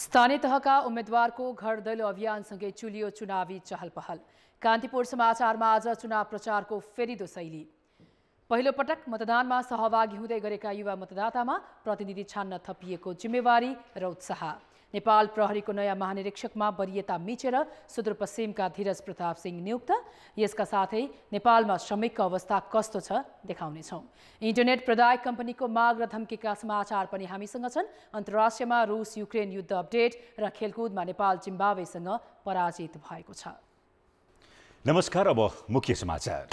स्थानीय तहका उम्मेद्वारको घर दैलो अभियानसँगै चुलियो चुनावी चहल पहल। कान्तिपुर समाचारमा आज चुनाव प्रचारको फेरिदो शैली। पहिलो पटक मतदानमा सहभागी हुँदै गरेका युवा मतदातामा प्रतिनिधि छान्न थपिएको जिम्मेवारी र उत्साह। नेपाल प्रहरीको नयाँ महानिरीक्षकमा वरियता मिचेर सुदूरपश्चिमका धीरज प्रताप सिंह नियुक्त। यसका साथै नेपालमा श्रमिकको अवस्था कस्तो छ देखाउनेछौँ। इन्टरनेट प्रदायक कम्पनीको माग र धम्कीका समाचार पनि हामीसँग छन्। अन्तर्राष्ट्रियमा रुस युक्रेन युद्ध अपडेट र खेलकुदमा नेपाल जिम्बाब्वेसँग पराजित भएको छ। नमस्कार, अब मुख्य समाचार।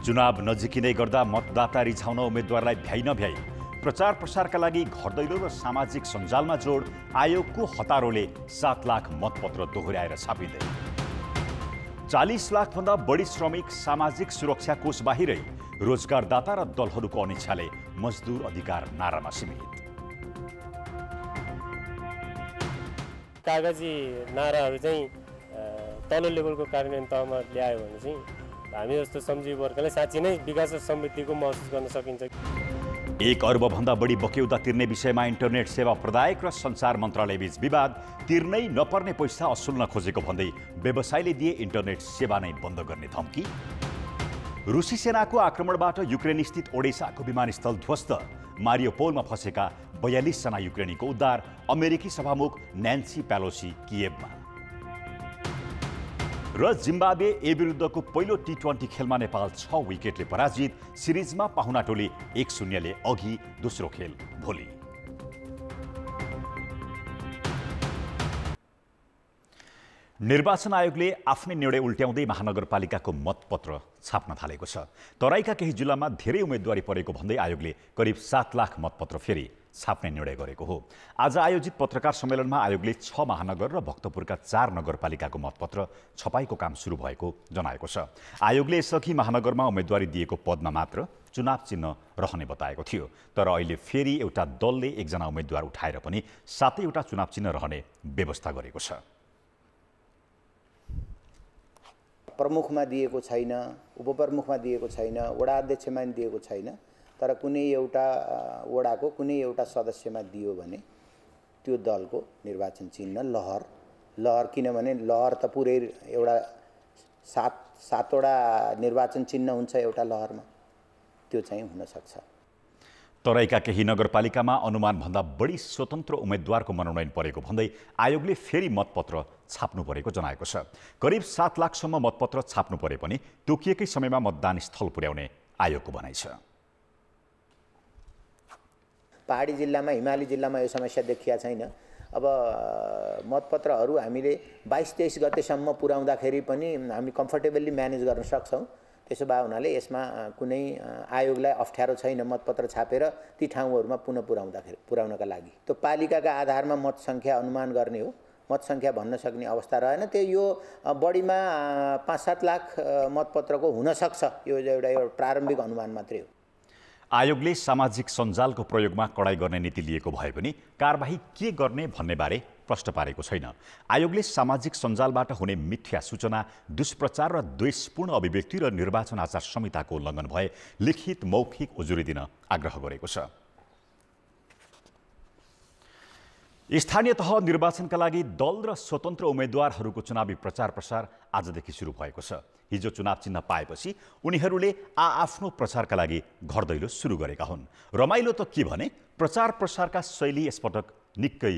चुनाव नजिकिँदै गर्दा मतदाता रिझाउन उम्मेद्वारलाई भ्याइ नभ्याइ, प्रचार प्रसारका लागि घर दैलो र सामाजिक सञ्जालमा जोड, आयोगको हतारोले 7 लाख मतपत्र दोहोर्याएर छापिँदै। 40 लाखभन्दा बढी श्रमिक सामाजिक सुरक्षा कोष बाहिरै, रोजगारदाता र दलहरूको अनिच्छाले मजदुर अधिकार नारामा सीमित। कागजी नाराहरू चाहिँ तल्लो लेभलको कार्यान्वयन तहमा ल्यायो भने चाहिँ हामी जस्तो श्रमजीवी वर्गले साँच्चै नै विकास र समृद्धिको महसुस गर्न सकिन्छ। 1 अर्बभन्दा बढी बक्यौता तिर्ने विषयमा इन्टरनेट सेवा प्रदायक र सञ्चार मन्त्रालयबीच विवाद। तिर्नै नपर्ने पैसा असुल्न खोजेको भन्दै व्यवसायले दिए इन्टरनेट सेवा नै बन्द गर्ने धम्की। रुसी सेनाको आक्रमणबाट युक्रेन स्थित ओडेसाको विमानस्थल ध्वस्त। मारियोपोलमा फँसेका 42 जना युक्रेनीको उद्धार। अमेरिकी सभामुख न्यान्सी पेलोसी किएभमा। र जिम्बाब्वे ए विरुद्धको पहिलो टी20 खेलमा नेपाल 6 विकेटले पराजित। सिरिजमा पाहुना टोली 1-0 ले अघि। दोस्रो खेल भोलि। निर्वाचन आयोगले आफ्नै निर्णय उल्ट्याउँदै महानगरपालिकाको मतपत्र छाप्न थालेको छ। तराईका केही जिल्लामा धेरै उम्मेदवारी परेको भन्दै आयोगले करिब 7 लाख मतपत्र फेरि छाप्ने निर्णय गरेको हो। आज आयोजित पत्रकार सम्मेलनमा आयोगले 6 महानगर र भक्तपुरका 4 नगरपालिकाको मतपत्र छपाईको काम सुरु भएको जनाएको छ। आयोगले यसअघि महानगरमा उम्मेदवारी दिएको पदमा मात्र चुनाव चिन्ह रहने बताएको थियो। तर अहिले फेरि एउटा दलले 1 जना उम्मेदवार उठाएर पनि 7वटा चुनाव चिन्ह रहने व्यवस्था गरेको छ। प्रमुखमा दिएको छैन, उपप्रमुखमा दिएको छैन, वडा अध्यक्षमा दिएको छैन, तर कुनै एउटा वडाको कुनै एउटा सदस्यमा दियो भने त्यो दलको निर्वाचन चिन्ह लहर किनभने लहर त पुरै एउटा 7वटा निर्वाचन चिन्ह हुन्छ एउटा लहरमा, त्यो चाहिँ हुन सक्छ। तराईका केही नगरपालिकामा अनुमानभन्दा बढी स्वतन्त्र उम्मेद्वारको मनोनयन परेको भन्दै आयोगले फेरि मतपत्र छाप्नु परेको जनाएको छ। करिब 7 लाखसम्म मतपत्र छाप्नु परे पनि तोकिएकै समयमा मतदान स्थल पुर्याउने आयोगको भनाइ छ। पहाडी जिल्लामा, हिमाली जिल्लामा यो समस्या देखिया छैन। अब मतपत्रहरू हामीले 22-23 गतेसम्म पुर्याउँदाखेरि पनि हामी कम्फर्टेबली म्यानेज गर्न सक्छौँ। त्यसो भए हुनाले यसमा कुनै आयोगलाई अप्ठ्यारो छैन मतपत्र छापेर ती ठाउँहरूमा पुनः पुर्याउनका लागि। त्यो पालिकाका आधारमा मत सङ्ख्या अनुमान गर्ने हो। मत सङ्ख्या भन्न सक्ने अवस्था रहेन। त्यो यो बढीमा 5-7 लाख मतपत्रको हुनसक्छ। यो एउटा प्रारम्भिक अनुमान मात्रै हो। आयोगले सामाजिक सञ्जालको प्रयोगमा कडाई गर्ने नीति लिएको भए पनि कारबाही के गर्ने भन्नेबारे प्रश्न पारेको छैन। आयोगले सामाजिक सञ्जालबाट हुने मिथ्या सूचना, दुष्प्रचार र द्वेषपूर्ण अभिव्यक्ति र निर्वाचन आचार संहिताको उल्लङ्घन भए लिखित मौखिक उजुरी दिन आग्रह गरेको छ। स्थानीय तह निर्वाचनका लागि दल र स्वतन्त्र उम्मेद्वारहरूको चुनावी प्रचार प्रसार आजदेखि सुरु भएको छ। हिजो चुनाव चिन्ह पाएपछि उनीहरूले आफ्नो प्रचारका लागि घर दैलो सुरु गरेका हुन्। रमाइलो त के भने प्रचार प्रसारका शैली यसपटक निकै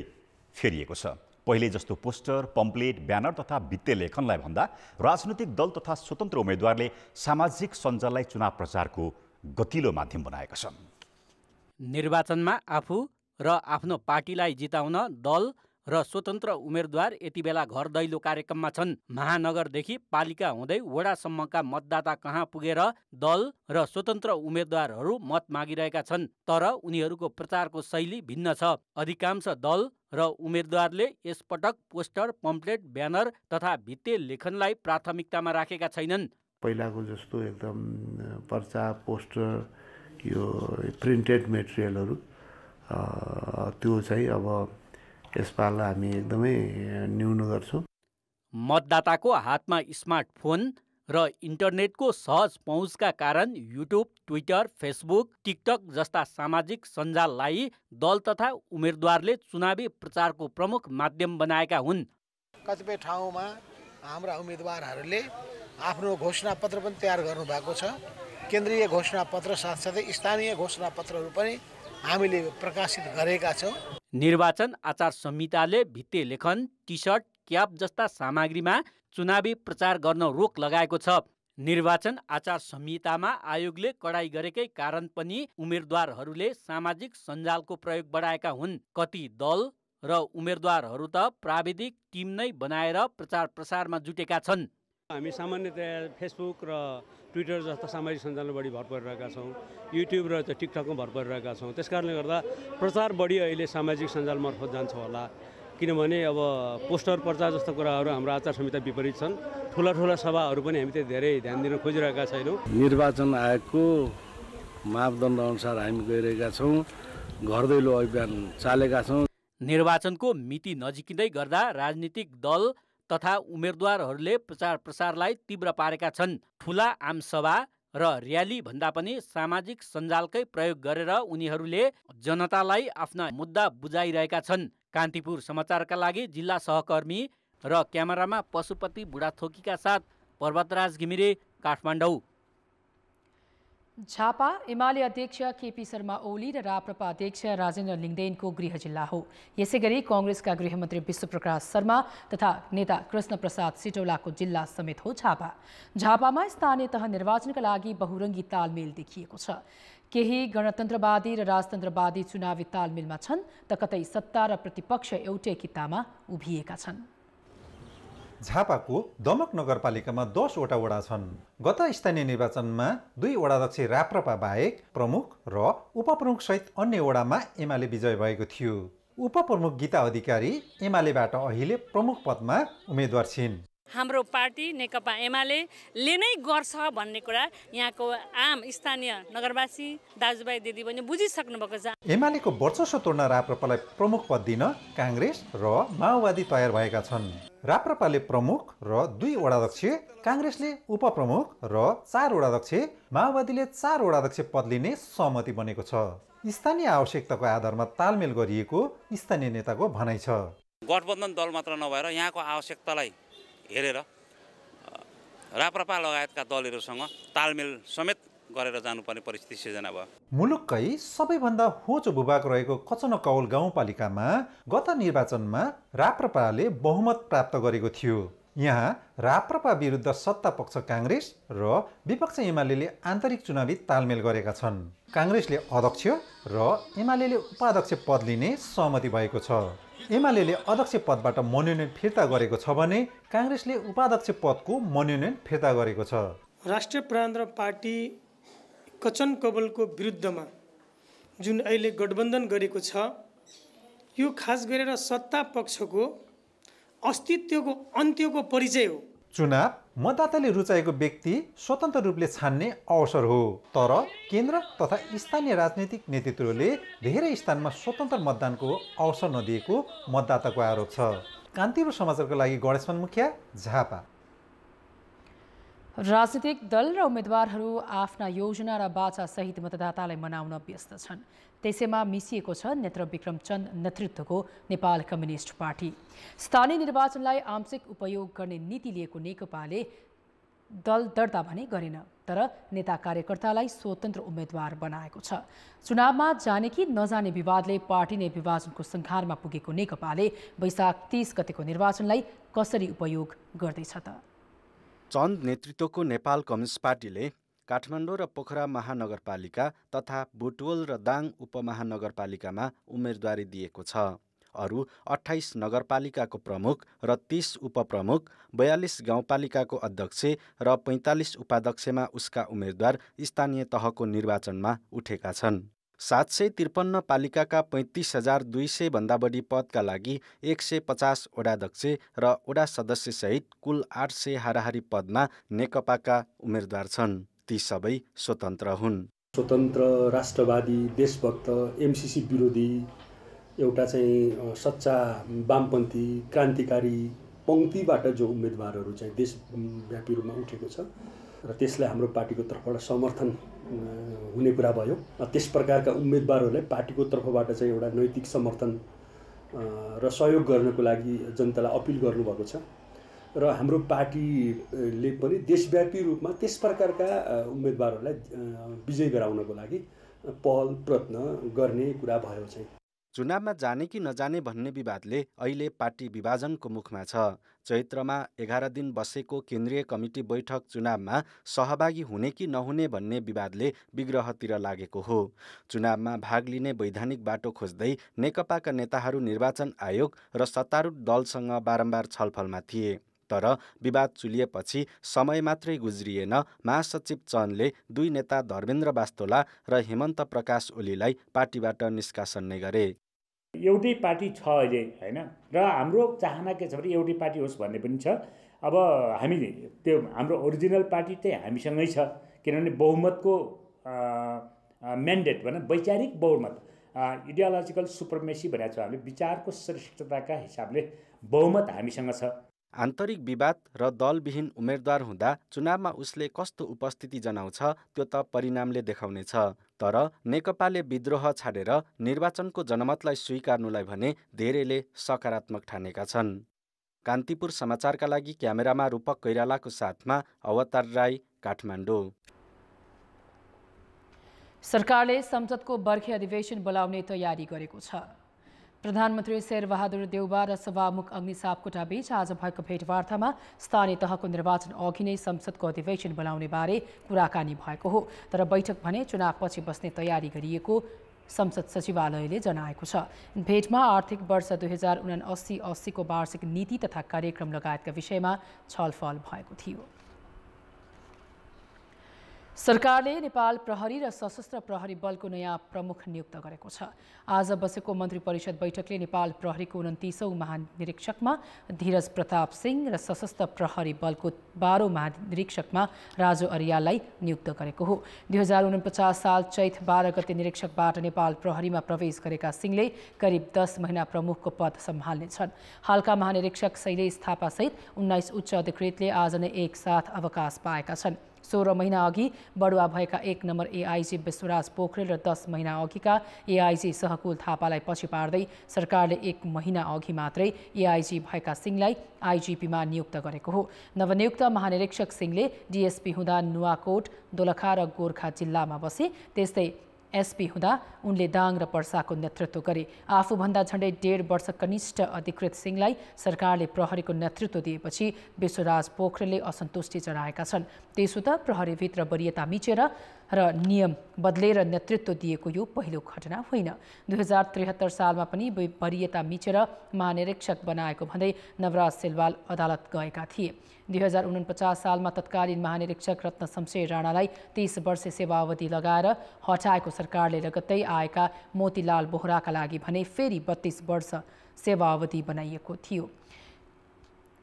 फेरिएको छ। पहिले जस्तो पोस्टर, पम्पलेट, ब्यानर तथा भित्ते लेखनलाई भन्दा राजनैतिक दल तथा स्वतन्त्र उम्मेद्वारले सामाजिक सञ्जाललाई चुनाव प्रचारको गतिलो माध्यम बनाएका छन्। निर्वाचनमा आफू र आफ्नो पार्टीलाई जिताउन दल र स्वतन्त्र उम्मेद्वार यति बेला घर दैलो कार्यक्रममा छन्। महानगरदेखि पालिका हुँदै वडासम्मका मतदाता कहाँ पुगेर दल र स्वतन्त्र उम्मेद्वारहरू मत मागिरहेका छन्। तर उनीहरूको प्रचारको शैली भिन्न छ। अधिकांश दल र उम्मेद्वारले यसपटक पोस्टर, पम्पलेट, ब्यानर तथा भित्ते लेखनलाई प्राथमिकतामा राखेका छैनन्। पहिलाको जस्तो एकदम पर्चा, पोस्टर, यो प्रिन्टेड मेटेरियलहरू त्यो चाहिँ अब यसपाल हामी एकदमै न्यून गर्छौँ। मतदाताको हातमा स्मार्टफोन र इन्टरनेटको सहज पहुँचका कारण युट्युब, ट्विटर, फेसबुक, टिकटक जस्ता सामाजिक सञ्जाललाई दल तथा उम्मेदवारले चुनावी प्रचारको प्रमुख माध्यम बनाएका हुन्। कतिपय ठाउँमा हाम्रा उम्मेदवारहरूले आफ्नो घोषणापत्र पनि तयार गर्नुभएको छ। केन्द्रीय घोषणापत्र साथसाथै स्थानीय घोषणापत्रहरू पनि हामीले प्रकाशित गरेका छौँ। निर्वाचन आचार संहिताले भित्ते लेखन, टी-सर्ट, क्याप जस्ता सामग्रीमा चुनावी प्रचार गर्न रोक लगाएको छ। निर्वाचन आचार संहितामा आयोगले कडाई गरेकै कारण पनि उम्मेदवारहरूले सामाजिक सञ्जालको प्रयोग बढाएका हुन्। कति दल र उम्मेदवारहरू त प्राविधिक टिम नै बनाएर प्रचार प्रसारमा जुटेका छन्। हामी सामान्यतया फेसबुक र ट्विटर जस्ता सामाजिक सञ्जालमा बढी भर परिरहेका छौँ। युट्युब र टिकटकमा भर परिरहेका छौँ। त्यसकारणले गर्दा प्रचार बढी अहिले सामाजिक सञ्जाल मार्फत जान्छ होला। किनभने अब पोस्टर प्रचार जस्ता कुराहरू हाम्रो आचार संहिता विपरीत छन्। ठुला सभाहरू पनि हामी त्यही धेरै ध्यान दिन खोजिरहेका छैनौँ। निर्वाचन आयोगको मापदण्ड अनुसार हामी गइरहेका छौँ। घर दैलो अभियान चालेका छौँ। निर्वाचनको मिति नजिकिँदै गर्दा राजनीतिक दल तथा उम्मेदवारहरूले प्रचार प्रसारलाई तीव्र पारेका छन्। ठुला आमसभा र र्याली भन्दा पनि सामाजिक सञ्जालकै प्रयोग गरेर उनीहरूले जनतालाई आफ्ना मुद्दा बुझाइरहेका छन्। कान्तिपुर समाचारका लागि जिल्ला सहकर्मी र क्यामेरामा पशुपति बुढाथोकीका साथ पर्वतराज घिमिरे, काठमाडौँ। झापा एमाले अध्यक्ष केपी शर्मा ओली र राप्रपा अध्यक्ष राजेन्द्र लिङ्गदेनको गृह जिल्ला हो। यसै गरी कांग्रेसका गृहमन्त्री विश्वप्रकाश शर्मा तथा नेता कृष्ण प्रसाद सिटौलाको जिल्ला समेत हो झापा। झापामा स्थानीय तह निर्वाचनका लागि बहुरङ्गी तालमेल देखिएको छ। केही गणतन्त्रवादी र राजतन्त्रवादी चुनावी तालमेलमा छन् त कतै सत्ता र प्रतिपक्ष एउटै कितामा उभिएका छन्। झापाको दमक नगरपालिकामा 10 वटा वडा छन्। गत स्थानीय निर्वाचनमा 2 वडाध्यक्ष राप्रपा बाहेक प्रमुख र उपप्रमुख सहित अन्य वडामा एमाले विजय भएको थियो। उपप्रमुख गीता अधिकारी एमालेबाट अहिले प्रमुख पदमा उम्मेदवार छिन्। हाम्रो पार्टी नेकपा एमाले नै गर्छ भन्ने कुरा यहाँको आम स्थानीय नगरवासी दाजुभाइ दिदीबहिनी बुझिसक्नु भएको छ। एमालेको वर्चस्व तोड्न राप्रपालाई प्रमुख पद दिन काङ्ग्रेस र माओवादी तयार भएका छन्। राप्रपाले प्रमुख र 2 वडाध्यक्ष, काङ्ग्रेसले उपप्रमुख र 4 वडाध्यक्ष, माओवादीले 4 वडाध्यक्ष पद लिने सहमति बनेको छ। स्थानीय आवश्यकताको आधारमा तालमेल गरिएको स्थानीय नेताको भनाइ छ। गठबन्धन दल मात्र नभएर यहाँको आवश्यकतालाई हेरेर राप्रपा लगायतका दलहरूसँग तालमेल समेत गरेर जानुपर्ने परिस्थिति सिर्जना भयो। मुलुककै सबैभन्दा होचो भूभाग रहेको कचनकौल गाउँपालिकामा गत निर्वाचनमा राप्रपाले बहुमत प्राप्त गरेको थियो। यहाँ राप्रपा विरुद्ध सत्ता पक्ष काङ्ग्रेस र विपक्ष एमाले आन्तरिक चुनावी तालमेल गरेका छन्। काङ्ग्रेसले अध्यक्ष र एमाले उपाध्यक्ष पद लिने सहमति भएको छ। एमाले अध्यक्ष पदबाट मनोनयन फिर्ता गरेको छ भने काङ्ग्रेसले उपाध्यक्ष पदको मनोनयन फिर्ता गरेको छ। राष्ट्रिय प्रजातन्त्र पार्टी कचन कवलको विरुद्धमा जुन अहिले गठबन्धन गरेको छ, यो खास गरेर सत्ता पक्षको अस्तित्वको अन्त्यको परिचय हो। चुनाव मतदाताले रुचाएको व्यक्ति स्वतन्त्र रूपले छान्ने अवसर हो। तर केन्द्र तथा स्थानीय राजनीतिक नेतृत्वले धेरै स्थानमा स्वतन्त्र मतदानको अवसर नदिएको मतदाताको आरोप छ। कान्तिपुर समाचारको लागि गणेशमान मुखिया, झापा। राजनीतिक दल र उम्मेदवारहरू आफ्ना योजना र बाचा सहित मतदातालाई मनाउन व्यस्त छन्। त्यसैमा मिसिएको छ नेत्र विक्रम चन्द नेतृत्वको नेपाल कम्युनिस्ट पार्टी। स्थानीय निर्वाचनलाई आंशिक उपयोग गर्ने नीति लिएको नेकपाले दल दर्ता भने गरेन, तर नेता कार्यकर्तालाई स्वतन्त्र उम्मेदवार बनाएको छ। चुनावमा जाने कि नजाने विवादले पार्टी नै विभाजनको संघारमा पुगेको नेकपाले वैशाख 30 गतेको निर्वाचनलाई कसरी उपयोग गर्दैछ त? चन्द नेतृत्वको नेपाल कम्युनिस्ट पार्टीले काठमाडौँ र पोखरा महानगरपालिका तथा बुटवल र दाङ उपमहानगरपालिकामा उम्मेदवारी दिएको छ। अरू 28 नगरपालिकाको प्रमुख र 30 उपप्रमुख, 42 गाउँपालिकाको अध्यक्ष र 45 उपाध्यक्षमा उसका उम्मेदवार स्थानीय तहको निर्वाचनमा उठेका छन्। 753 पालिकाका 35,200 भन्दा बढी पदका लागि 150 वडाध्यक्ष र वडा सदस्यसहित कुल 800 हाराहारी पदमा नेकपाका उम्मेदवार छन्। ती सबै स्वतन्त्र हुन्। स्वतन्त्र, राष्ट्रवादी, देशभक्त, एमसीसी विरोधी, एउटा चाहिँ सच्चा वामपन्थी, क्रान्तिकारी पङ्क्तिबाट जो उम्मेदवारहरू चाहिँ देशव्यापी रूपमा उठेको छ र त्यसलाई हाम्रो पार्टीको तर्फबाट समर्थन हुने कुरा भयो। त्यस प्रकारका उम्मेदवारहरूलाई पार्टीको तर्फबाट चाहिँ एउटा नैतिक समर्थन र सहयोग गर्नको लागि जनतालाई अपिल गर्नुभएको छ र हाम्रो पार्टीले पनि देशव्यापी रूपमा त्यस प्रकारका उम्मेदवारहरूलाई विजय गराउनको लागि पहल प्रयत्न गर्ने कुरा भयो चाहिँ। चुनावमा जाने कि नजाने भन्ने विवादले अहिले पार्टी विभाजनको मुखमा छ। चैत्रमा 11 दिन बसेको केन्द्रीय कमिटी बैठक चुनावमा सहभागी हुने कि नहुने भन्ने विवादले विग्रहतिर लागेको हो। चुनावमा भाग लिने वैधानिक बाटो खोज्दै नेकपाका नेताहरू निर्वाचन आयोग र सत्तारूढ दलसँग बारम्बार छलफलमा थिए। तर विवाद चुलिएपछि समय मात्रै गुज्रिएन महासचिव चन्दले दुई नेता धर्मेन्द्र बास्तोला र हेमन्त प्रकाश ओलीलाई पार्टीबाट निष्कासन नै गरे। एउटै पार्टी छ अहिले हैन र हाम्रो चाहना के छ भने एउटै पार्टी होस् भन्ने पनि छ। अब हामी त्यो हाम्रो ओरिजिनल पार्टी चाहिँ हामीसँगै छ, किनभने बहुमतको म्यान्डेट भनौँ वैचारिक बहुमत इडियोलोजिकल सुप्रिमेसी भनेको छ। हामीले विचारको श्रेष्ठताका हिसाबले बहुमत हामीसँग छ। आन्तरिक विवाद र दलविहीन उम्मेदवार हुँदा चुनावमा उसले कस्तो उपस्थिति जनाउँछ त्यो त परिणामले देखाउनेछ। तर नेकपाले विद्रोह छाडेर निर्वाचनको जनमतलाई स्वीकार्नुलाई भने धेरैले सकारात्मक ठानेका छन्। कान्तिपुर समाचारका लागि क्यामेरामा रूपक कैरालाको साथमा अवतार राई, काठमाडौँ। सरकारले संसदको बर्खे अधिवेशन बोलाउने तयारी गरेको छ। प्रधानमन्त्री शेरबहादुर देउबा र सभामुख अग्नि सापकोटा बीच आज भएको भेटवार्तामा स्थानीय तहको निर्वाचन अघि नै संसदको अधिवेशन बोलाउने बारे कुराकानी भएको हो। तर बैठक भने चुनावपछि बस्ने तयारी गरिएको संसद सचिवालयले जनाएको छ। भेटमा आर्थिक वर्ष 2079-80 को वार्षिक नीति तथा कार्यक्रम लगायतका विषयमा छलफल भएको थियो। सरकारले नेपाल प्रहरी र सशस्त्र प्रहरी बलको नयाँ प्रमुख नियुक्त गरेको छ। आज बसेको मन्त्री परिषद बैठकले नेपाल प्रहरीको 29औं महानिरीक्षकमा धीरज प्रताप सिंह र सशस्त्र प्रहरी बलको 12औं महानिरीक्षकमा राजु अर्याललाई नियुक्त गरेको हो। 2049 साल चैत 12 गते निरीक्षकबाट नेपाल प्रहरीमा प्रवेश गरेका सिंहले करिब 10 महिना प्रमुखको पद सम्हाल्नेछन्। हालका महानिरीक्षक शैलेश थापासहित 19 उच्च अधिकृतले आज नै एकसाथ अवकाश पाएका छन्। 16 महिना अघि बढुवा भएका 1 नम्बर एआइजी विश्वराज पोखरेल र 10 महिना अघिका एआइजी सहकुल थापालाई पछि पार्दै सरकारले 1 महिना अघि मात्रै एआइजी भएका सिंहलाई आइजिपीमा नियुक्त गरेको हो। नवनियुक्त महानिरीक्षक सिंहले डिएसपी हुँदा नुवाकोट, दोलखा र गोर्खा जिल्लामा बसे। त्यस्तै एसपी हुँदा उनले दाङ र पर्साको नेतृत्व गरे। आफूभन्दा झण्डै 1.5 वर्ष कनिष्ठ अधिकृत सिंहलाई सरकारले प्रहरीको नेतृत्व दिएपछि विश्वराज पोखरेलले असन्तुष्टि जनाएका छन्। त्यसो त प्रहरीभित्र वरियता मिचेर र नियम बदलेर नेतृत्व दिएको यो पहिलो घटना होइन। 2073 सालमा पनि वरियता मिचेर महानिरीक्षक बनाएको भन्दै नवराज सिलवाल अदालत गएका थिए। 2049 सालमा तत्कालीन महानिरीक्षक रत्न शमशेर राणालाई 30 वर्ष सेवावधि लगाएर हटाएको सरकारले लगत्तै आएका मोतीलाल बोहराका लागि भने फेरि 32 वर्ष सेवावधि बनाइएको थियो।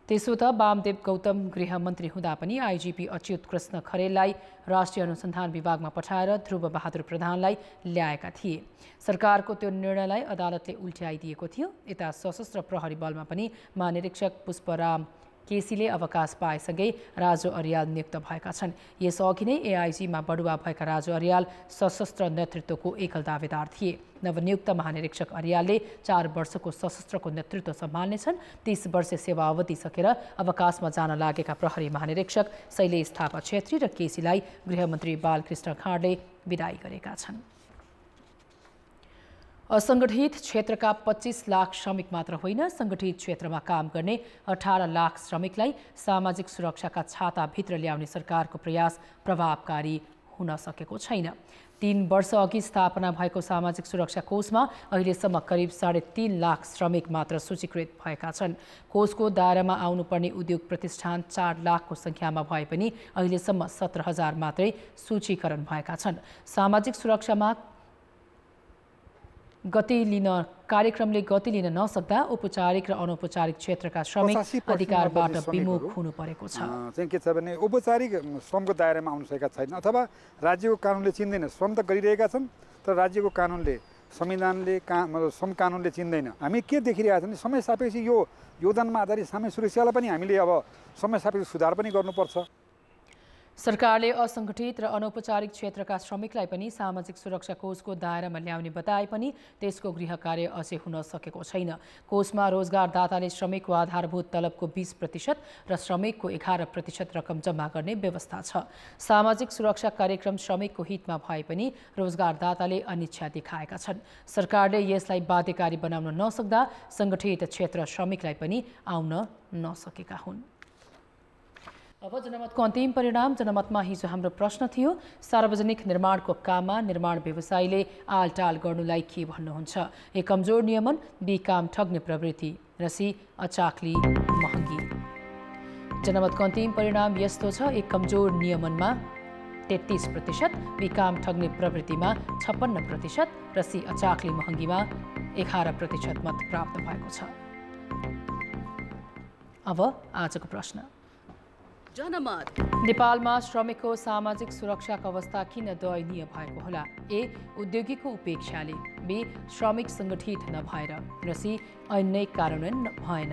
त्यसो त वामदेव गौतम गृहमन्त्री हुँदा पनि आइजिपी अच्युत कृष्ण खरेललाई राष्ट्रिय अनुसन्धान विभागमा पठाएर ध्रुव बहादुर प्रधानलाई ल्याएका थिए। सरकारको त्यो निर्णयलाई अदालतले उल्ट्याइदिएको थियो। यता सशस्त्र प्रहरी बलमा पनि महानिरीक्षक पुष्पराम केसीले अवकाश पाएसँगै राजु अर्याल नियुक्त भएका छन्। यसअघि नै एआइजीमा बढुवा भएका राजु अर्याल सशस्त्र नेतृत्वको एकल दावेदार थिए। नवनियुक्त महानिरीक्षक अर्यालले 4 वर्षको सशस्त्रको नेतृत्व सम्हाल्नेछन्। 30 वर्ष सेवा अवधि सकेर अवकाशमा जान लागेका प्रहरी महानिरीक्षक शैलेश थापा छेत्री र केसीलाई गृहमन्त्री बालकृष्ण खाँडले विदाई गरेका छन्। असङ्गठित क्षेत्रका 25 लाख श्रमिक मात्र होइन, सङ्गठित क्षेत्रमा काम गर्ने 18 लाख श्रमिकलाई सामाजिक सुरक्षाका छाताभित्र ल्याउने सरकारको प्रयास प्रभावकारी हुन सकेको छैन। 3 वर्ष अघि स्थापना भएको सामाजिक सुरक्षा कोषमा अहिलेसम्म करिब 3.5 लाख श्रमिक मात्र सूचीकृत भएका छन्। कोषको दायरामा आउनुपर्ने उद्योग प्रतिष्ठान 4 लाखको सङ्ख्यामा भए पनि अहिलेसम्म 17,000 मात्रै सूचीकरण भएका छन्। सामाजिक सुरक्षामा कार्यक्रमले गति लिन नसक्दा औपचारिक र अनौपचारिक क्षेत्रका श्रमिक अधिकारबाट विमुख हुनु परेको छ। चाहिँ के छ भने औपचारिक श्रमको दायरामा आउन सकेका छैन अथवा राज्यको कानुनले चिन्दैन। श्रम त गरिरहेका छन् तर राज्यको कानुनले संविधानले श्रम कानुनले चिन्दैन। हामी के देखिरहेका छौँ भने समय सापेक्ष यो योगदानमा आधारित सामाजिक सुरक्षालाई पनि हामीले अब समय सापेक्ष सुधार पनि गर्नुपर्छ। सरकारले असङ्गठित र अनौपचारिक क्षेत्रका श्रमिकलाई पनि सामाजिक सुरक्षा कोषको दायरामा ल्याउने बताए पनि त्यसको गृह कार्य अझै हुन सकेको छैन। कोषमा रोजगारदाताले श्रमिकको आधारभूत तलबको 20% र श्रमिकको 11% रकम जम्मा गर्ने व्यवस्था छ। सामाजिक सुरक्षा कार्यक्रम श्रमिकको हितमा भए पनि रोजगारदाताले अनिच्छा देखाएका छन्। सरकारले यसलाई बाध्यकारी बनाउन नसक्दा सङ्गठित क्षेत्र श्रमिकलाई पनि आउन नसकेका हुन्। अब जनमतको अन्तिम परिणाम। जनमतमा हिजो हाम्रो प्रश्न थियो, सार्वजनिक निर्माणको काममा निर्माण व्यवसायीले आलटाल गर्नुलाई के भन्नुहुन्छ? ए कमजोर नियमन, बी काम ठग्ने प्रवृत्ति र सी अचाक्ली महँगी। जनमतको अन्तिम परिणाम यस्तो छ, एक कमजोर नियमनमा 33%, बी काम ठग्ने प्रवृत्तिमा 56% र सी अचाक्ली महँगीमा 11% मत प्राप्त भएको छ। अब आजको प्रश्न। जनमत नेपालमा श्रमिकको सामाजिक सुरक्षाको अवस्था किन दयनीय भएको होला? ए उद्योगीको उपेक्षाले, बी श्रमिक सङ्गठित नभएर र सी अन्य कार्यान्वयन भएन।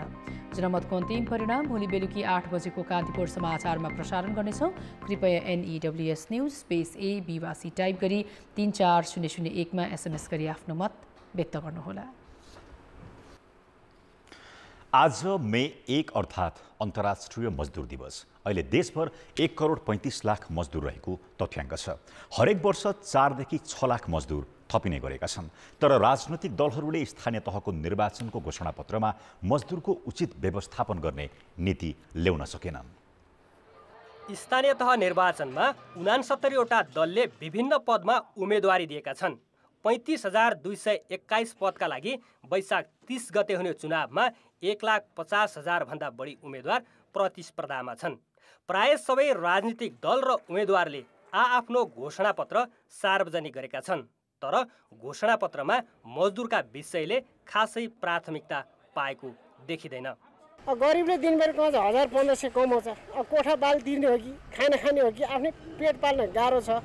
जनमतको अन्तिम परिणाम भोलि बेलुकी 8 बजेको कान्तिपुर समाचारमा प्रसारण गर्नेछौँ। कृपया NEWS न्युज स्पेस ए बिवासी टाइप गरी 34001 मा SMS गरी आफ्नो मत व्यक्त गर्नुहोला। आज मे 1 अर्थात् अन्तर्राष्ट्रिय मजदुर दिवस। अहिले देशभर 1 करोड 35 लाख मजदुर रहेको तथ्याङ्क छ। हरेक वर्ष 4 देखि 6 लाख मजदुर थपिने गरेका छन्। तर राजनैतिक दलहरूले स्थानीय तहको निर्वाचनको घोषणापत्रमा मजदुरको उचित व्यवस्थापन गर्ने नीति ल्याउन सकेनन्। स्थानीय तह निर्वाचनमा 69वटा दलले विभिन्न पदमा उम्मेदवारी दिएका छन्। 35,221 पदका लागि वैशाख 30 गते हुने चुनावमा 1,50,000 भन्दा बढी उम्मेदवार प्रतिस्पर्धामा छन्। प्राय सबै राजनीतिक दल र उम्मेदवारले आआफ्नो घोषणापत्र सार्वजनिक गरेका छन्। तर घोषणापत्रमा मजदुरका विषयले खासै प्राथमिकता पाएको देखिँदैन। गरिबले दिनभरि कमाउँछ 1,000-1,500 कमाउँछ। कोठा बाल तिर्ने हो कि खाना खाने हो कि आफ्नै पेट पाल्न गाह्रो छ।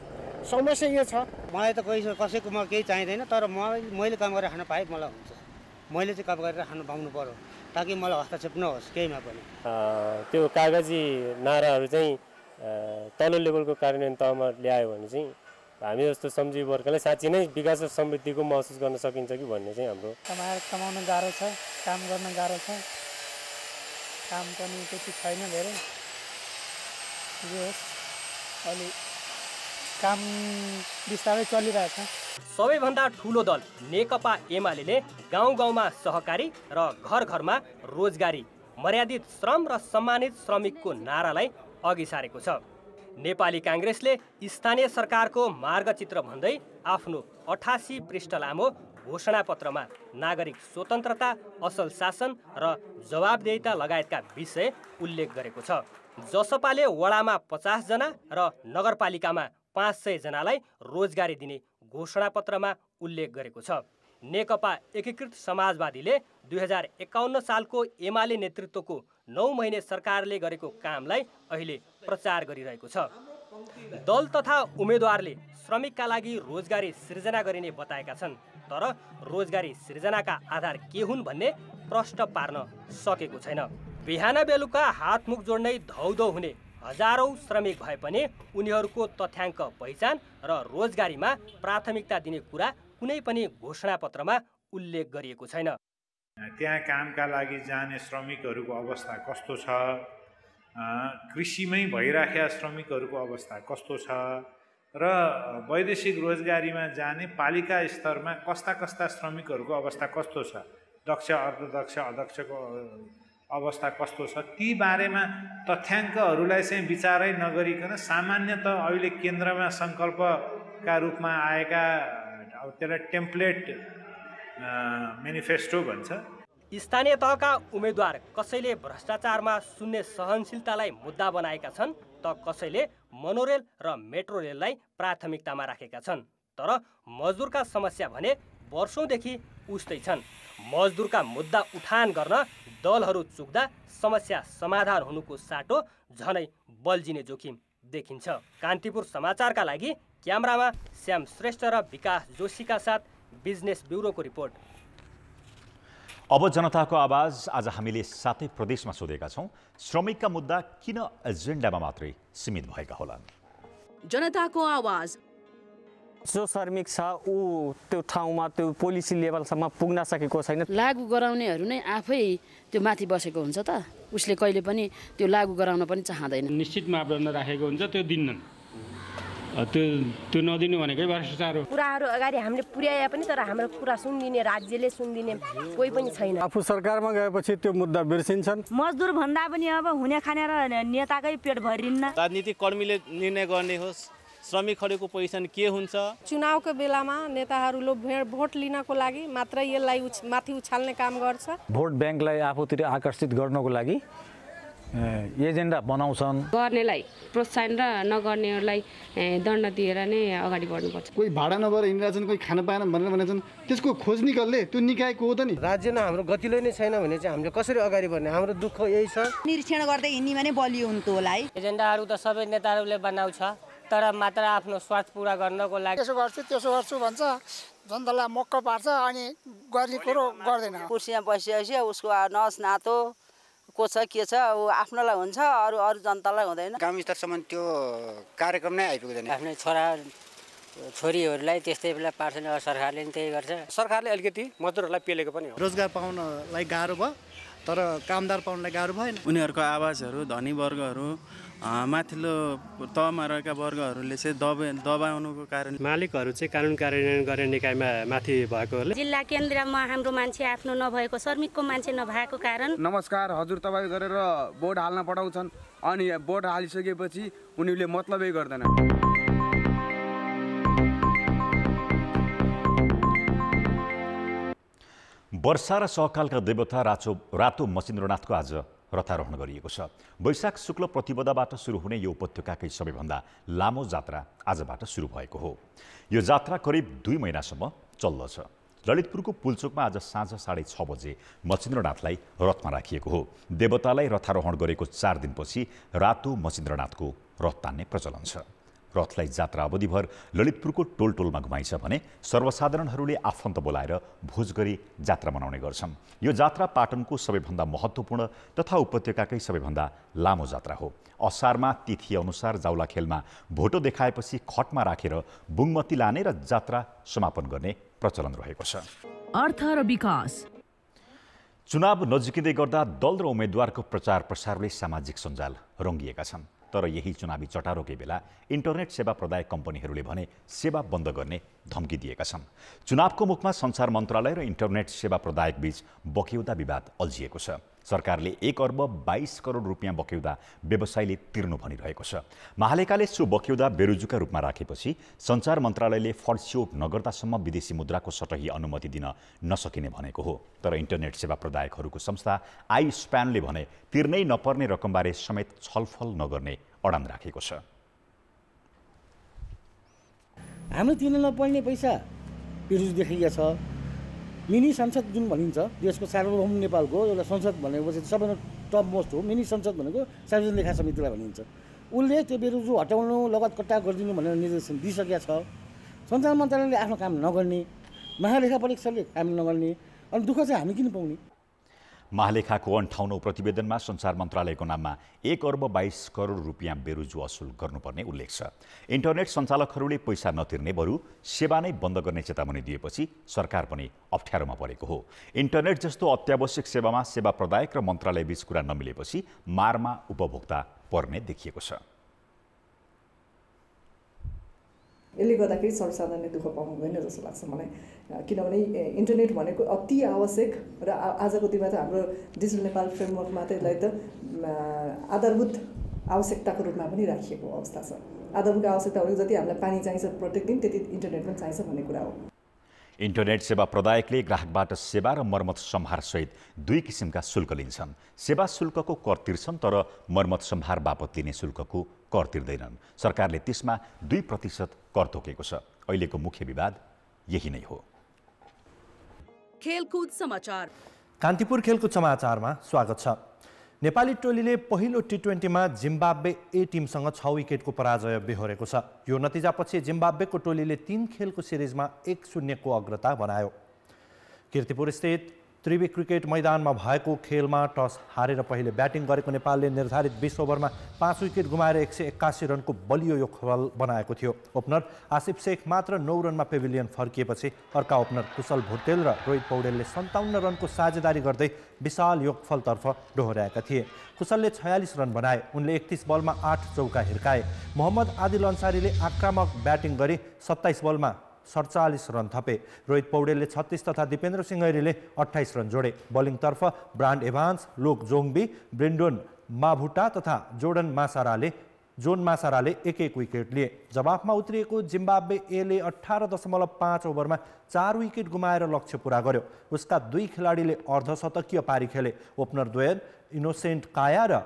समस्या यो छ। मलाई त कसैकोमा केही चाहिँदैन, तर मैले काम गरेर खान पाए मलाई हुन्छ। मैले चाहिँ काम गरेर खानु पाउनु पर्यो ताकि मलाई हस्तक्षेप नहोस् केहीमा पनि। त्यो कागजी नाराहरू चाहिँ तल्लो लेभलको कार्यान्वयन तहमा ल्यायो भने चाहिँ हामी जस्तो श्रमजीवी वर्गलाई साँच्चै नै विकास र समृद्धिको महसुस गर्न सकिन्छ कि भन्ने चाहिँ हाम्रो। कमाउन गाह्रो छ, काम गर्न गाह्रो छ, काम पनि त्यति छैन धेरै। अलि काम बिस्तारै चलिरहेछ। सबैभन्दा ठुलो दल नेकपा एमाले गाउँ गाउँमा सहकारी र घर घरमा रोजगारी, मर्यादित श्रम र सम्मानित श्रमिकको नारालाई अघि सारेको छ। नेपाली काङ्ग्रेसले स्थानीय सरकारको मार्गचित्र भन्दै आफ्नो 88 पृष्ठ लामो घोषणापत्रमा नागरिक स्वतन्त्रता, असल शासन र जवाबदेहिता लगायतका विषय उल्लेख गरेको छ। जसपाले वडामा 50 जना र नगरपालिकामा 500 जनालाई रोजगारी दिने घोषणापत्रमा उल्लेख गरेको छ। नेकपा एकीकृत समाजवादीले 2051 सालको एमाले नेतृत्वको 9 महिने सरकारले गरेको कामलाई अहिले प्रचार गरिरहेको छ। दल तथा उम्मेदवारले श्रमिकका लागि रोजगारी सृजना गरिने बताएका छन्। तर रोजगारी सृजनाका आधार के हुन् भन्ने प्रश्न पार्न सकेको छैन। बिहान बेलुका हातमुख जोड्नै धौधौ हुने हजारौं श्रमिक भए पनि उनीहरूको तथ्याङ्क पहिचान र रोजगारीमा प्राथमिकता दिने कुरा कुनै पनि घोषणापत्रमा उल्लेख गरिएको छैन। त्यहाँ कामका लागि जाने श्रमिकहरूको अवस्था कस्तो छ, कृषिमै भइराखेका श्रमिकहरूको अवस्था कस्तो छ र वैदेशिक रोजगारीमा जाने पालिका स्तरमा कस्ता कस्ता श्रमिकहरूको अवस्था कस्तो छ, दक्ष अर्धदक्ष अध्यक्षको अवस्था कस्तो छ, ती बारेमा तथ्याङ्कहरूलाई चाहिँ विचारै नगरिकन सामान्यतः अहिले केन्द्रमा सङ्कल्पका रूपमा आएका त्यसलाई टेम्प्लेट मेनिफेस्टो भन्छ। स्थानीय तहका उम्मेदवार कसैले भ्रष्टाचारमा शून्य सहनशीलतालाई मुद्दा बनाएका छन् त कसैले मोनोरेल र मेट्रो रेललाई प्राथमिकतामा राखेका छन्। तर मजदुरका समस्या भने वर्षौंदेखि उस्तै छन्। मजदुरका मुद्दा उठान गर्न दलहरू चुक्दा समस्या समाधान हुनुको साटो झनै बल्झिने जोखिम देखिन्छ। कान्तिपुर समाचारका लागि क्यामेरामा श्याम श्रेष्ठ र विकास जोशीका साथ बिजनेस ब्युरोको रिपोर्ट। अब जनताको आवाज आज हामीले 7 प्रदेशमा सोधेका छौँ। श्रमिकका मुद्दा किन एजेन्डामा मात्रै सीमित भएका होलान्? जनताको आवाज। जो श्रमिक छ ऊ त्यो ठाउँमा त्यो पोलिसी लेभलसम्म पुग्न सकेको छैन। लागू गराउनेहरू नै आफै त्यो माथि बसेको हुन्छ त, उसले कहिले पनि त्यो लागू गराउन पनि चाहँदैन। निश्चित मापदण्ड राखेको हुन्छ, त्यो दिन्नन्। त्यो नदिनु भनेकै भ्रष्टाचार हो। कुराहरू अगाडि हामीले पुर्याए पनि तर हाम्रो कुरा सुनिदिने, राज्यले सुनिदिने कोही पनि छैन। आफू सरकारमा गएपछि त्यो मुद्दा बिर्सिन्छन्। मजदुर भन्दा पनि अब हुने खाने र नेताकै पेट भरिन्न। राजनीतिक कर्मीले निर्णय गर्ने होस् श्रमिकहरूको पोजिसन के हुन्छ। चुनावको बेलामा नेताहरूले भोट लिनको लागि मात्र यसलाई माथि उछाल्ने काम गर्छ। भोट ब्याङ्कलाई आफूतिर आकर्षित गर्नको लागि एजेन्डा बनाउँछन्। गर्नेलाई प्रोत्साहन र नगर्नेहरूलाई दण्ड दिएर नै अगाडि बढ्नुपर्छ। कोही भाडा नभएर हिँडिरहेछन्, कोही खान पाएन भनेर भनेछन्, त्यसको खोज निकाल्ने त्यो निकायको हो त नि। राज्यमा हाम्रो गतिलो नै छैन भने चाहिँ हामीले कसरी अगाडि बढ्ने? हाम्रो दुःख यही छ। निरीक्षण गर्दै हिँड्ने भने बलियो हुन्थ्यो होला है। एजेन्डाहरू त सबै नेताहरूले बनाउँछ, तर मात्र आफ्नो स्वार्थ पुरा गर्नको लागि त्यसो गर्छु त्यसो गर्छु भन्छ, जनतालाई मक्क पार्छ अनि गर्ने कुरो गर्दैन। कुर्सीमा बसिएपछि उसको नस नातो को छ के छ आफ्नोलाई हुन्छ, अरू जनतालाई हुँदैन। गाउँ स्तरसम्म त्यो कार्यक्रम नै आइपुग्दैन। आफ्नै छोरा छोरीहरूलाई त्यस्तै बेला पार्छ, सरकारले पनि त्यही गर्छ। सरकारले अलिकति मजदुरहरूलाई पेलेको पनि हो। रोजगार पाउनलाई गाह्रो भयो तर कामदार पाउनलाई गाह्रो भएन। उनीहरूको आवाजहरू धनी वर्गहरू माथिल्लो तहमा रहेका वर्गहरूले चाहिँ दबाउनुको कारण मालिकहरू चाहिँ कानुन कार्यान्वयन गर्ने निकायमा माथि भएकोहरूले जिल्ला केन्द्रमा हाम्रो मान्छे आफ्नो नभएको, श्रमिकको मान्छे नभएको कारण। नमस्कार हजुर तपाईँ गरेर बोर्ड हाल्न पठाउँछन् अनि बोर्ड हालिसकेपछि उनीहरूले मतलबै गर्दैन। वर्षा र सहकालका देवता रातो मचिन्द्रनाथको आज रथारोहण गरिएको छ। वैशाख शुक्ल प्रतिपदाबाट सुरु हुने यो उपत्यकाकै सबैभन्दा लामो जात्रा आजबाट सुरु भएको हो। यो जात्रा करिब 2 महिनासम्म चल्दछ। ललितपुरको पुलचोकमा आज साँझ 6:30 बजे मचिन्द्रनाथलाई रथमा राखिएको हो। देवतालाई रथारोहण गरेको 4 दिनपछि रातो मचिन्द्रनाथको रथ तान्ने प्रचलन छ। रथलाई जात्रा अवधिभर ललितपुरको टोल टोलमा घुमाइन्छ भने सर्वसाधारणहरूले आफन्त बोलाएर भोज गरी जात्रा मनाउने गर्छन्। यो जात्रा पाटनको सबैभन्दा महत्त्वपूर्ण तथा उपत्यकाकै सबैभन्दा लामो जात्रा हो। असारमा तिथि अनुसार जाउला खेलमा भोटो देखाएपछि खटमा राखेर बुङमती लाने र जात्रा समापन गर्ने प्रचलन रहेको छ। अर्थ र विकास। चुनाव नजिकिँदै गर्दा दल र उम्मेद्वारको प्रचार प्रसारले सामाजिक सञ्जाल रङ्गिएका छन्। तर यही चुनावी चटारोकै बेला इन्टरनेट सेवा प्रदायक कम्पनीहरूले भने सेवा बन्द गर्ने धम्की दिएका छन्। चुनावको मुखमा सञ्चार मन्त्रालय र इन्टरनेट सेवा प्रदायक बीच बक्यौदा विवाद अल्झिएको छ। सरकारले 1 अर्ब 22 करोड रुपियाँ बक्यौदा व्यवसायले तिर्नु भनिरहेको छ। महालेखाले सो बक्यौदा बेरुजुका रूपमा राखेपछि सञ्चार मन्त्रालयले फड्स्योक नगर्दासम्म विदेशी मुद्राको सटही अनुमति दिन नसकिने भनेको हो। तर इन्टरनेट सेवा प्रदायकहरूको संस्था आइस्प्यानले भने तिर्नै नपर्ने रकमबारे समेत छलफल नगर्ने अडान राखेको छ। हाम्रो तिर्न नपर्ने पैसा बेरुजु देखिएको छ। मिनी संसद जुन भनिन्छ देशको सार्वभौम नेपालको एउटा संसद भनेपछि सबैभन्दा टप मोस्ट हो। मिनी संसद भनेको सार्वजनिक लेखा समितिलाई भनिन्छ। उसले त्यो बेरुजु हटाउनु लगत कट्टा गरिदिनु भनेर निर्देशन दिइसकेका छ। सञ्चार मन्त्रालयले आफ्नो काम नगर्ने, महालेखा परीक्षकले काम नगर्ने, अनि दुःख चाहिँ हामी किन पाउने? महालेखाको 58औं प्रतिवेदनमा सञ्चार मन्त्रालयको नाममा 1 अर्ब 22 करोड रुपियाँ बेरुजु असुल गर्नुपर्ने उल्लेख छ। इन्टरनेट सञ्चालकहरूले पैसा नतिर्ने बरु सेवा नै बन्द गर्ने चेतावनी दिएपछि सरकार पनि अप्ठ्यारोमा परेको हो। इन्टरनेट जस्तो अत्यावश्यक सेवामा सेवा प्रदायक र मन्त्रालय बीच कुरा नमिलेपछि मारमा उपभोक्ता पर्ने देखिएको छ। यसले गर्दाखेरि सर्वसाधारणले दुःख पाउनु हुँदैन जस्तो लाग्छ मलाई। किनभने इन्टरनेट भनेको अति आवश्यक र आजको दिनमा त हाम्रो डिजिटल नेपाल फ्रेमवर्कमा त यसलाई त आधारभूत आवश्यकताको रूपमा पनि राखिएको अवस्था छ। आधारभूत आवश्यकता भनेको जति हामीलाई पानी चाहिन्छ प्रत्येक दिन त्यति इन्टरनेट पनि चाहिन्छ भन्ने कुरा हो। इन्टरनेट सेवा प्रदायकले ग्राहकबाट सेवा र मर्मत सम्भार सहित 2 किसिमका शुल्क लिन्छन्। सेवा शुल्कको कर तिर्छन् तर मर्मत सम्भार बापत लिने शुल्कको कर तिर्दैनन्। सरकारले त्यसमा 2% कर तोकेको छ। अहिलेको मुख्य विवाद यही नै हो। खेलकुद समाचार। कान्तिपुर खेलकुद समाचारमा स्वागत छ। नेपाली टोलीले पहिलो टी20मा जिम्बाब्वे ए टिमसँग 6 विकेटको पराजय बेहोरेको छ। यो नतिजापछि जिम्बाब्वेको टोलीले 3 खेलको सिरिजमा 1-0 को अग्रता बनायो। कीर्तिपुर स्थित त्रिवी क्रिकेट मैदानमा भएको खेलमा टस हारेर पहिले ब्याटिङ गरेको नेपालले निर्धारित 20 ओभरमा 5 विकेट गुमाएर 181 रनको बलियो योगफल बनाएको थियो। ओपनर आसिफ शेख मात्र 9 रनमा पेभिलियन फर्किएपछि अर्का ओपनर कुशल भुटेल र रोहित पौडेलले 57 रनको साझेदारी गर्दै विशाल योगफलतर्फ डोहोर्याएका थिए। कुशलले 46 रन बनाए। उनले 31 बलमा 8 चौका हिर्काए। मोहम्मद आदिल अन्सारीले आक्रामक ब्याटिङ गरी 27 बलमा 47 रन थपे। रोहित पौडेलले 36 तथा दिपेन्द्र सिंह ऐरीले 28 रन जोडे। बलिङतर्फ ब्रान्ड एभान्स, लोक जोङबी, ब्रेन्डोन माभुटा तथा जोन मासाराले 1-1 विकेट लिए। जवाफमा उत्रिएको जिम्बाब्वे एले 18.5 ओभरमा 4 विकेट गुमाएर लक्ष्य पूरा गर्यो। उसका 2 खेलाडीले अर्धशतकीय पारी खेले। ओपनर द्वय इनोसेन्ट काया र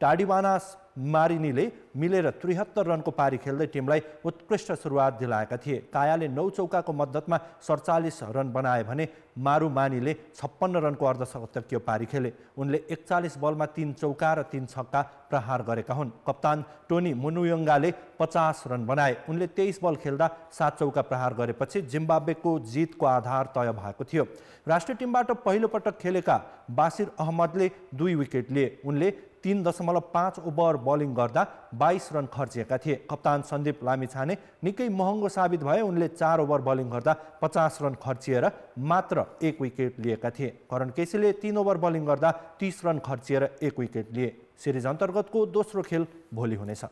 टाडिवानास मारिनीले मिलेर 73 रनको पारी खेल्दै टिमलाई उत्कृष्ट सुरुवात दिलाएका थिए। कायाले 9 चौकाको मद्दतमा 47 रन बनाए भने मारुमानीले 56 रनको अर्धशतकीय पारी खेले। उनले 41 बलमा 3 चौका र 3 छक्का प्रहार गरेका हुन्। कप्तान टोनी मुनुयङ्गाले 50 रन बनाए। उनले 23 बल खेल्दा 7 चौका प्रहार गरेपछि जिम्बाब्वेको जितको आधार तय भएको थियो। राष्ट्रिय टिमबाट पहिलो पटक खेलेका बासिर अहमदले 2 विकेट लिए। उनले 3.5 ओभर बलिङ गर्दा 22 रन खर्चिएका थिए। कप्तान सन्दीप लामिछाने निकै महँगो साबित भए। उनले 4 ओभर बलिङ गर्दा 50 रन खर्चिएर मात्र 1 विकेट लिएका थिए। करण केसीले 3 ओभर बलिङ गर्दा 30 रन खर्चिएर 1 विकेट लिए। सिरिज अन्तर्गतको दोस्रो खेल भोलि हुनेछ।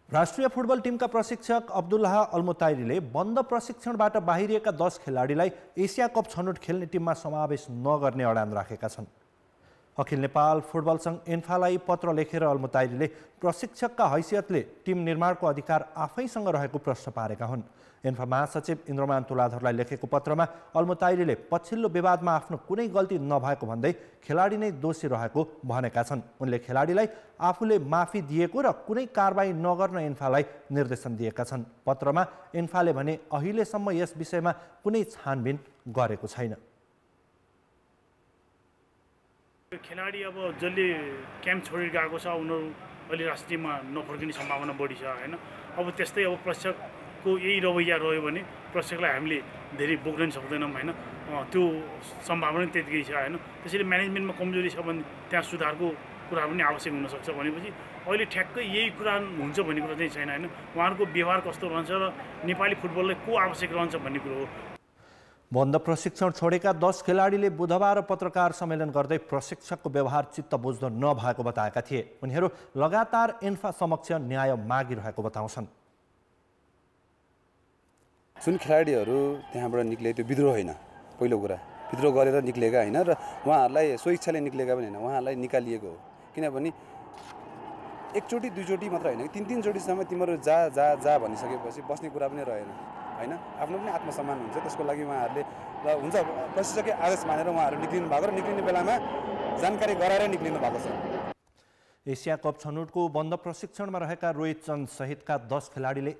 राष्ट्रिय फुटबल टिमका प्रशिक्षक अब्दुल्लाह अल्मुताइरीले बन्द प्रशिक्षणबाट बाहिरिएका 10 खेलाडीलाई एसिया कप छनौट खेल्ने टिममा समावेश नगर्ने अडान राखेका छन्। अखिल नेपाल फुटबल सङ्घ एन्फालाई पत्र लेखेर अल्मुताइरीले प्रशिक्षकका हैसियतले टिम निर्माणको अधिकार आफैसँग रहेको प्रश्न पारेका हुन्। एन्फा महासचिव इन्द्रमान तुलाधरलाई लेखेको पत्रमा अल्मुताइरीले पछिल्लो विवादमा आफ्नो कुनै गल्ती नभएको भन्दै खेलाडी नै दोषी रहेको भनेका छन्। उनले खेलाडीलाई आफूले माफी दिएको र कुनै कारबाही नगर्न एन्फालाई निर्देशन दिएका छन्। पत्रमा एन्फाले भने अहिलेसम्म यस विषयमा कुनै छानबिन गरेको छैन। खेलाडी अब जसले क्याम्प छोडेर गएको छ उनीहरू अहिले राष्ट्रिय टिममा नफर्किने सम्भावना बढी छ होइन। अब त्यस्तै अब प्रशिक्षकको यही रवैया रह्यो भने प्रशिक्षकलाई हामीले धेरै बोक्न सक्दैनौँ होइन। त्यो सम्भावना त्यतिकै छ होइन। त्यसैले म्यानेजमेन्टमा कमजोरी छ भने त्यहाँ सुधारको कुरा पनि आवश्यक हुनसक्छ। भनेपछि अहिले ठ्याक्कै यही कुरा हुन्छ भन्ने कुरा चाहिँ छैन होइन। उहाँहरूको व्यवहार कस्तो रहन्छ र नेपाली फुटबललाई को आवश्यक रहन्छ भन्ने कुरो हो। बन्द प्रशिक्षण छोडेका 10 खेलाडीले बुधबार पत्रकार सम्मेलन गर्दै प्रशिक्षकको व्यवहार चित्त बुझ्दो नभएको बताएका थिए। उनीहरू लगातार एन्फा समक्ष न्याय मागिरहेको बताउँछन्। जुन खेलाडीहरू त्यहाँबाट निक्ले त्यो विद्रोह होइन, पहिलो कुरा विद्रोह गरेर निक्लेका होइन र उहाँहरूलाई स्वइच्छाले निक्लेका पनि होइन, उहाँहरूलाई निकालिएको हो। किनभने एकचोटि दुईचोटि मात्र होइन, 3-3 चोटिसम्म तिमीहरू जा जा जा भनिसकेपछि बस्ने कुरा पनि रहेन होइन। आफ्नो पनि आत्मसम्मान हुन्छ, त्यसको लागि उहाँहरूले र हुन्छ प्रशिक्षकले आदेश मानेर उहाँहरू निक्लिनु भएको र निक्लिने बेलामा जानकारी गराएर निक्लिनु भएको छ। एसिया कप छनौटको बन्द प्रशिक्षणमा रहेका रोहित चन्द सहितका 10 खेलाडीले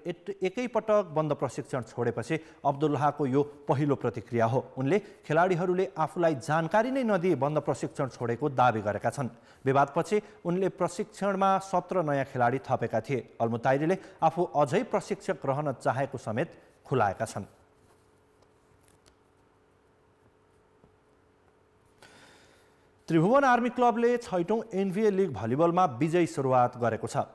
एकैपटक बन्द प्रशिक्षण छोडेपछि अब्दुल्लाहको यो पहिलो प्रतिक्रिया हो। उनले खेलाडीहरूले आफूलाई जानकारी नै नदिई बन्द प्रशिक्षण छोडेको दावी गरेका छन्। विवादपछि उनले प्रशिक्षणमा 17 नयाँ खेलाडी थपेका थिए। अल्मुताइरीले आफू अझै प्रशिक्षक रहन चाहेको समेत खुलाएका छन्। त्रिभुवन आर्मी क्लबले 6औं एनभिए लिग भलिबलमा विजयी सुरुवात गरेको छ।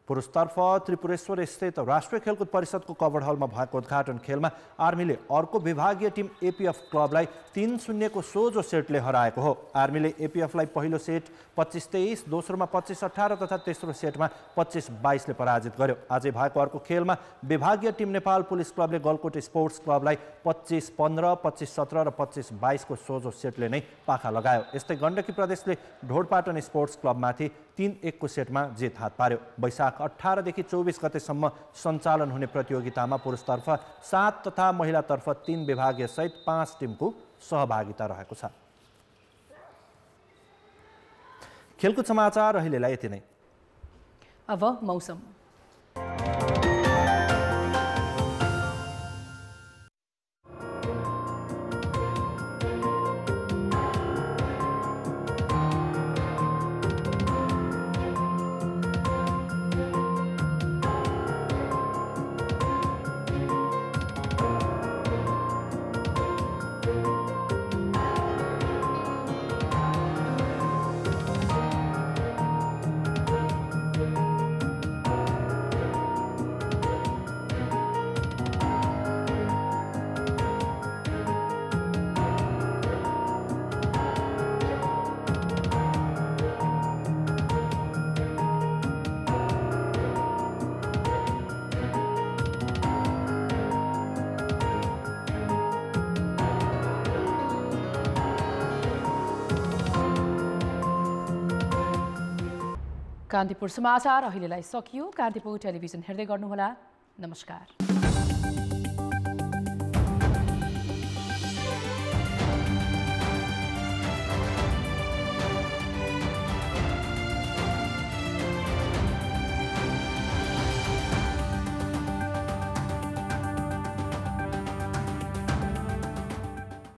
पुरुषतर्फ त्रिपुरेश्वर स्थित राष्ट्रिय खेलकुद परिषदको कभर्ड हलमा भएको उद्घाटन खेलमा आर्मीले अर्को विभागीय टिम एपीएफ क्लबलाई 3-0 को सोझो सेटले हराएको हो। आर्मीले एपीएफलाई पहिलो सेट 25-23, दोस्रोमा 25-18 तथा तेस्रो सेटमा 25-22 ले पराजित गर्यो। आजै भएको अर्को खेलमा विभागीय टिम नेपाल पुलिस क्लबले गलकोट स्पोर्ट्स क्लबलाई 25-15, 25-17 र 25-22 को सोझो सेटले नै पाखा लगायो। यस्तै गण्डकी प्रदेशले ढोडपाटन स्पोर्ट्स क्लबमाथि 3-1 को सेटमा जित हात पार्यो। वैशाख 18 देखि 24 गतेसम्म सञ्चालन हुने प्रतियोगितामा पुरुषतर्फ 7 तथा महिलातर्फ 3 विभागीय सहित 5 टिमको सहभागिता रहेको छ। खेलकुद समाचार अहिलेलाई यति नै। अब मौसम। कान्तिपुर समाचार अहिलेलाई सकियो। कान्तिपुर टेलिभिजन हेर्दै गर्नुहोला। नमस्कार।